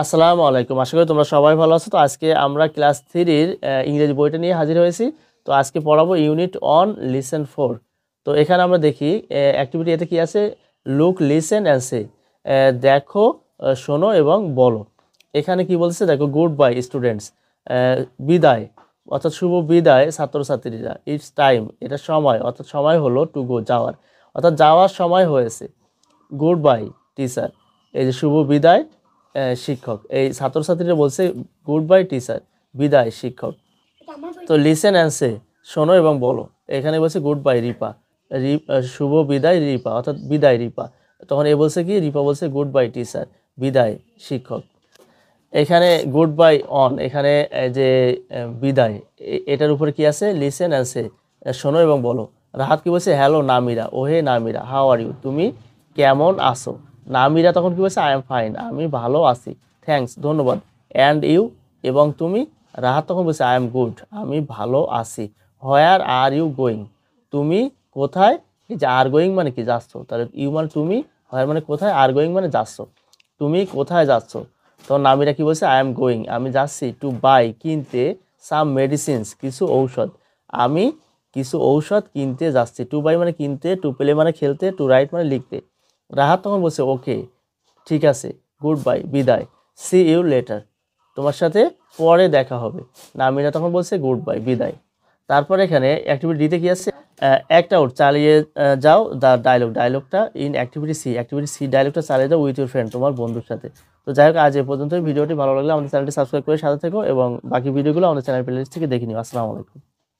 আসসালামু আলাইকুম। আশা করি তোমরা সবাই ভালো আছো। তো আজকে আমরা ক্লাস 3 এর ইংরেজি বইটা নিয়ে হাজির হয়েছি। তো আজকে পড়াবো ইউনিট অন লিসেন 4। তো এখানে আমরা দেখি অ্যাক্টিভিটি এতে কি আছে, লুক লিসেন অ্যান্ড সে, দেখো, শোনো এবং বলো। এখানে কি বলছে দেখো, গুড বাই স্টুডেন্টস, বিদায় অর্থাৎ শুভ বিদায় ছাত্রছাত্রীরা, ইটস টাইম এটা সময় অর্থাৎ সময় হলো, টু গো যাওয়ার অর্থাৎ যাওয়ার সময় হয়েছে, গুড বাই টিচার এই যে শুভ বিদায় শিক্ষক, এই ছাত্রছাত্রীরা বলছে গুড বাই টিচার বিদায় শিক্ষক। তো লিসেন অ্যান্ড সে শোনো এবং বলো, এখানে বলছে গুড বাই রিপা, শুভ বিদায় রিপা অর্থাৎ বিদায় রিপা। তখন এ বলছে কি, রিপা বলছে গুড বাই টিচার বিদায় শিক্ষক। এখানে গুড বাই অন, এখানে যে বিদায় এটার উপরে কি আছে, লিসেন অ্যান্ড সে শোনো এবং বলো। রাহাত কি বলছে, হ্যালো নামিরা, ওহে নামিরা, হাউ আর ইউ তুমি কেমন আছো। নামিরা তখন কি বলছে, আই এম ফাইন আমি ভালো আছি, থ্যাঙ্কস ধন্যবাদ, অ্যান্ড ইউ এবং তুমি। রাহাত তখন বলছে, আই এম গুড আমি ভালো আছি। হোয়ার আর ইউ গোয়িং তুমি কোথায়, এই যে আর গোয়িং মানে কি যাচ্ছ, তাহলে ইউ মানে তুমি, হোয়ার মানে কোথায়, আর গোয়িং মানে যাচ্ছ, তুমি কোথায় যাচ্ছ। তখন নামিরা কি বলছে, আই এম গোয়িং আমি যাচ্ছি, টু বাই কিনতে, সাম মেডিসিনস কিছু ঔষধ, আমি কিছু ঔষধ কিনতে যাচ্ছি। টু বাই মানে কিনতে, টু প্লে মানে খেলতে, টু রাইট মানে লিখতে। রাহাত তখন বলছে, ওকে ঠিক আছে, গুড বাই বিদায়, সি ইউ লেটার তোমার সাথে পরে দেখা হবে। নামিরা তখন বলছে গুড বাই বিদায়। তারপর এখানে অ্যাক্টিভিটি ডিতে কি আছে, অ্যাক্ট আউট চালিয়ে যাও দ্য ডায়লগটা ইন অ্যাক্টিভিটি সি ডায়লগটা চালিয়ে যাও উইথ ইউর ফ্রেন্ড তোমার বন্ধুর সাথে। তো যাই হোক, আজ এ পর্যন্তই। ভিডিওটি ভালো লাগলে আমাদের চ্যানেলটি সাবস্ক্রাইব করে সাথে থেকো এবং বাকি ভিডিওগুলো আমাদের চ্যানেল প্লেলিস্ট থেকে দেখে নিও। আসসালামু আলাইকুম।